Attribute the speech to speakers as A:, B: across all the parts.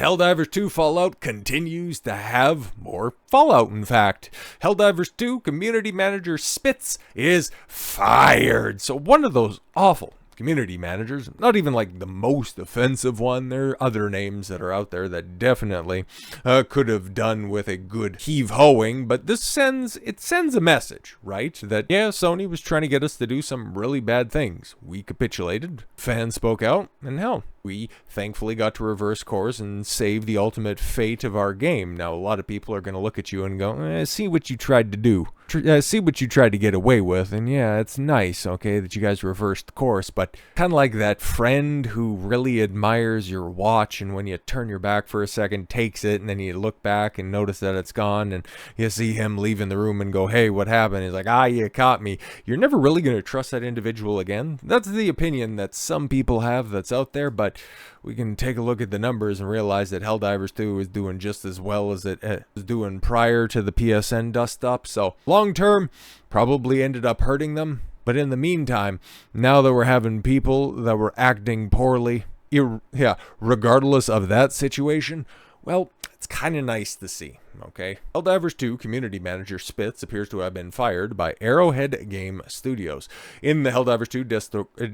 A: Helldivers 2 Fallout continues to have more Fallout, in fact. Helldivers 2 community manager Spitz is fired. So one of those awful community managers, not even like the most offensive one. There are other names that are out there that definitely could have done with a good heave-hoing, but this sends a message, right? That yeah, Sony was trying to get us to do some really bad things. We capitulated, fans spoke out, and hell, we thankfully got to reverse course and save the ultimate fate of our game. Now, a lot of people are going to look at you and go, see what you tried to do. See what you tried to get away with. And yeah, it's nice, okay, that you guys reversed course. But kind of like that friend who really admires your watch, and when you turn your back for a second, takes it, and then you look back and notice that it's gone, and you see him leaving the room and go, hey, what happened? He's like, you caught me. You're never really going to trust that individual again. That's the opinion that some people have that's out there, but we can take a look at the numbers and realize that Helldivers 2 is doing just as well as it was doing prior to the PSN dust-up. So long term, probably ended up hurting them. But in the meantime, now that we're having people that were acting poorly, regardless of that situation, well, it's kind of nice to see, okay? Helldivers 2 community manager Spitz appears to have been fired by Arrowhead Game Studios. In the Helldivers 2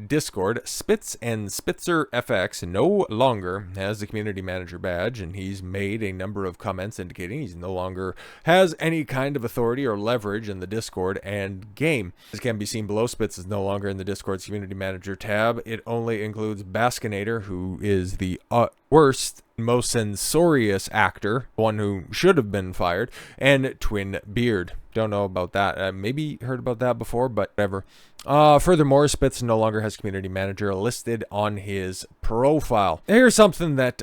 A: Discord, Spitz and Spitzer FX no longer has the community manager badge, and he's made a number of comments indicating he's no longer has any kind of authority or leverage in the Discord and game. As can be seen below, Spitz is no longer in the Discord's community manager tab. It only includes Baskinator, who is the worst, most censorious actor, one who should have been fired, and Twin Beard. Don't know about that. Maybe heard about that before, but whatever. Furthermore, Spitz no longer has community manager listed on his profile. Here's something that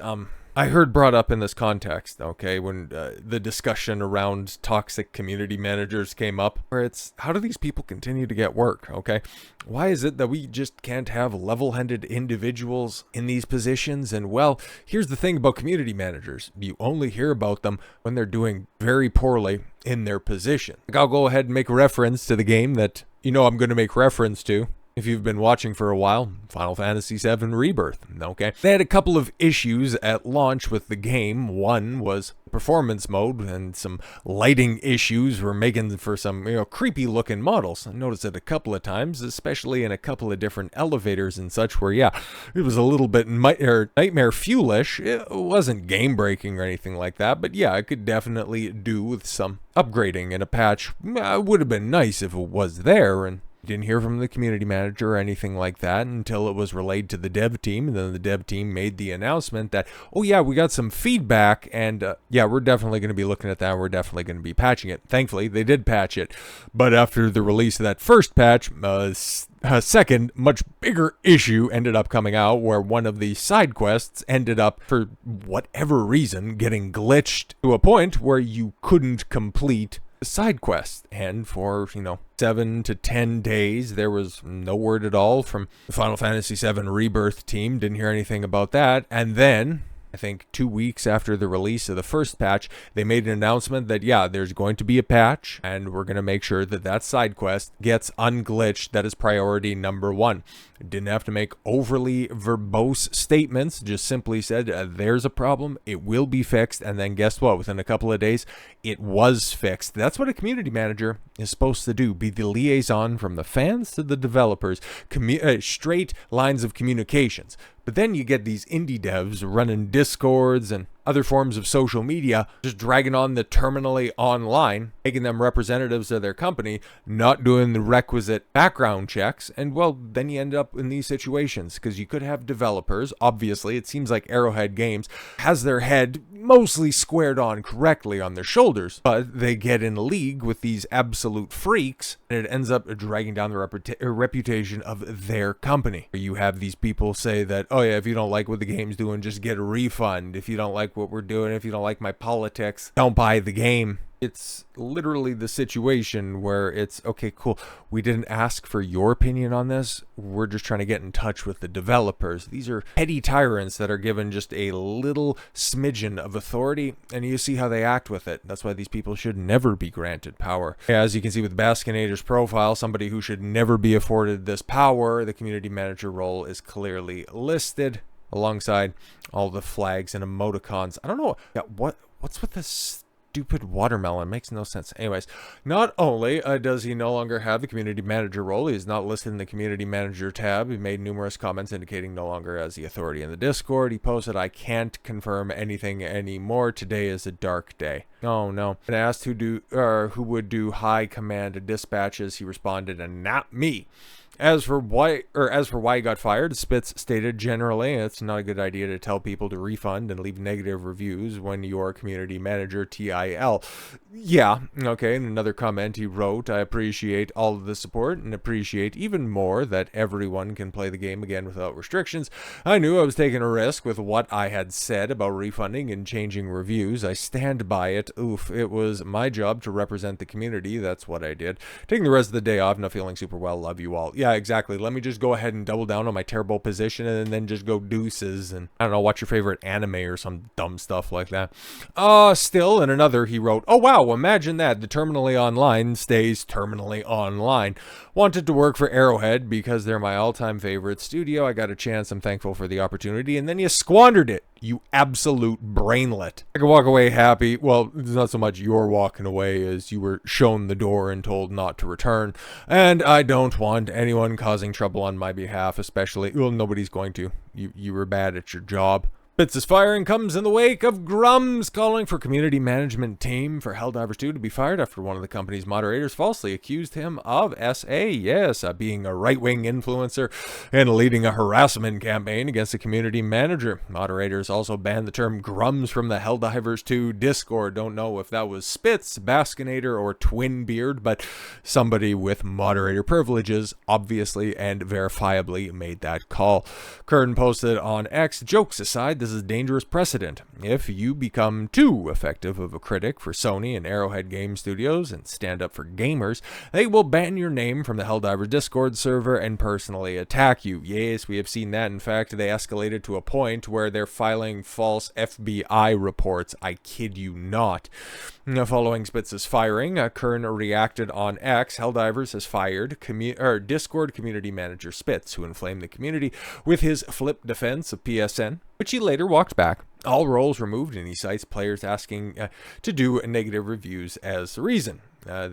A: I heard brought up in this context, okay, when the discussion around toxic community managers came up, where it's, how do these people continue to get work, okay? Why is it that we just can't have level-headed individuals in these positions? And well, here's the thing about community managers. You only hear about them when they're doing very poorly in their position. Like, I'll go ahead and make reference to the game that you know I'm going to make reference to. If you've been watching for a while, Final Fantasy VII Rebirth, okay? They had a couple of issues at launch with the game. One was performance mode, and some lighting issues were making for some, creepy looking models. I noticed it a couple of times, especially in a couple of different elevators and such, where, yeah, it was a little bit nightmare fuelish. It wasn't game breaking or anything like that, but yeah, it could definitely do with some upgrading, and a patch would have been nice if it was there. And didn't hear from the community manager or anything like that until it was relayed to the dev team, and then the dev team made the announcement that, oh yeah, we got some feedback, and yeah, we're definitely going to be looking at that, we're definitely going to be patching it. Thankfully, they did patch it, but after the release of that first patch, a second, much bigger issue ended up coming out, where one of the side quests ended up, for whatever reason, getting glitched to a point where you couldn't complete side quest, and for 7 to 10 days there was no word at all from the Final Fantasy VII Rebirth team. Didn't hear anything about that. And then I think 2 weeks after the release of the first patch, they made an announcement that yeah, there's going to be a patch, and we're going to make sure that that side quest gets unglitched. That is priority number one. Didn't have to make overly verbose statements, just simply said there's a problem, it will be fixed, and then guess what, within a couple of days it was fixed. That's what a community manager is supposed to do, be the liaison from the fans to the developers, straight lines of communications. But then you get these indie devs running Discords and other forms of social media, just dragging on the terminally online, making them representatives of their company, not doing the requisite background checks, and well, then you end up in these situations, because you could have developers, obviously, it seems like Arrowhead Games has their head mostly squared on correctly on their shoulders, but they get in a league with these absolute freaks, and it ends up dragging down the reputation of their company. You have these people say that, oh yeah, if you don't like what the game's doing, just get a refund. If you don't like what we're doing, if you don't like my politics, don't buy the game. It's literally the situation where it's, okay, cool, we didn't ask for your opinion on this, we're just trying to get in touch with the developers. These are petty tyrants that are given just a little smidgen of authority, and you see how they act with it. That's why these people should never be granted power. As you can see with Baskinator's profile, somebody who should never be afforded this power, the community manager role is clearly listed. alongside all the flags and emoticons. I don't know. Yeah, what's with this stupid watermelon? Makes no sense. Anyways, not only does he no longer have the community manager role, he is not listed in the community manager tab. He made numerous comments indicating no longer has the authority in the Discord. He posted, "I can't confirm anything anymore. Today is a dark day." Oh no. And asked who would do high command dispatches, he responded, "And not me." As for why he got fired, Spitz stated, "Generally, it's not a good idea to tell people to refund and leave negative reviews when you're community manager TIL." Yeah, okay. In another comment, he wrote, "I appreciate all of the support and appreciate even more that everyone can play the game again without restrictions. I knew I was taking a risk with what I had said about refunding and changing reviews. I stand by it. Oof, it was my job to represent the community. That's what I did. Taking the rest of the day off, not feeling super well. Love you all." Yeah, exactly. Let me just go ahead and double down on my terrible position and then just go deuces and, I don't know, watch your favorite anime or some dumb stuff like that. Still, in another, he wrote, "Oh wow, imagine that. The terminally online stays terminally online. Wanted to work for Arrowhead because they're my all-time favorite studio. I got a chance. I'm thankful for the opportunity. And then you squandered it. You absolute brainlet. I can walk away happy." Well, it's not so much you're walking away as you were shown the door and told not to return. "And I don't want anyone causing trouble on my behalf, especially," well, nobody's going to. You were bad at your job. Spitz's firing comes in the wake of Grum's calling for community management team for Helldivers 2 to be fired after one of the company's moderators falsely accused him of being a right-wing influencer and leading a harassment campaign against the community manager. Moderators also banned the term grums from the Helldivers 2 Discord. Don't know if that was Spitz, Baskinator, or Twinbeard, but somebody with moderator privileges obviously and verifiably made that call. Curtin posted on X, "Jokes aside, this is dangerous precedent. If you become too effective of a critic for Sony and Arrowhead game studios and stand up for gamers, they will ban your name from the Helldivers Discord server and personally attack you." Yes, we have seen that. In fact, they escalated to a point where they're filing false FBI reports. I kid you not. Now, following Spitz's firing, Kern reacted on X. Helldivers has fired Discord community manager Spitz, who inflamed the community with his flip defense of PSN, which he later walked back. All roles removed, and he cites players asking to do negative reviews as the reason.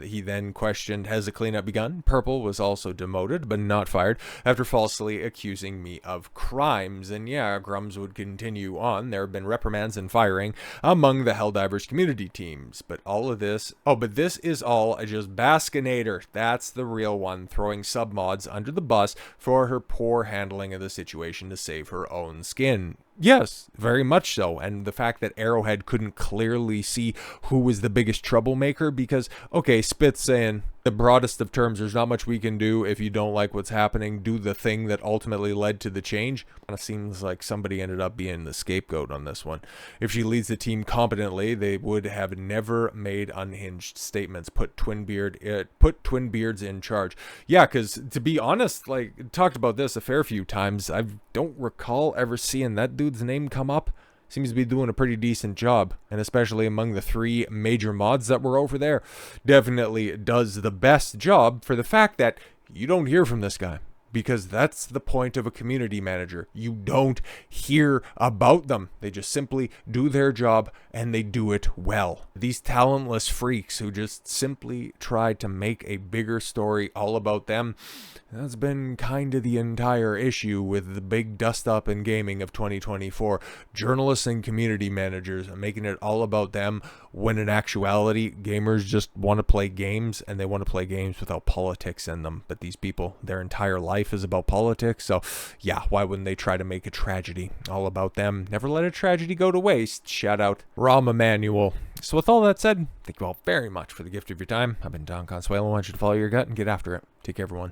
A: He then questioned, "Has the cleanup begun?" Purple was also demoted, but not fired, after falsely accusing me of crimes. And yeah, Grums would continue on. There have been reprimands and firing among the Helldivers community teams. But all of this, but this is all just Baskinator. That's the real one, throwing submods under the bus for her poor handling of the situation to save her own skin. Yes, very much so. And the fact that Arrowhead couldn't clearly see who was the biggest troublemaker, because, okay, Spitz saying, the broadest of terms, there's not much we can do if you don't like what's happening. Do the thing that ultimately led to the change. Kind of seems like somebody ended up being the scapegoat on this one. If she leads the team competently, they would have never made unhinged statements. Put Twinbeards in charge. Yeah, because to be honest, like, talked about this a fair few times. I don't recall ever seeing that dude's name come up. Seems to be doing a pretty decent job, and especially among the 3 major mods that were over there, definitely does the best job for the fact that you don't hear from this guy. Because that's the point of a community manager. You don't hear about them. They just simply do their job, and they do it well. These talentless freaks who just simply try to make a bigger story all about them, that's been kind of the entire issue with the big dust-up in gaming of 2024. Journalists and community managers are making it all about them, when in actuality, gamers just want to play games, and they want to play games without politics in them. But these people, their entire life is about politics, so yeah, why wouldn't they try to make a tragedy all about them? Never let a tragedy go to waste. Shout out Rahm Emanuel. So with all that said, thank you all very much for the gift of your time. I've been Don Consuelo. I want you to follow your gut and get after it. Take care, everyone.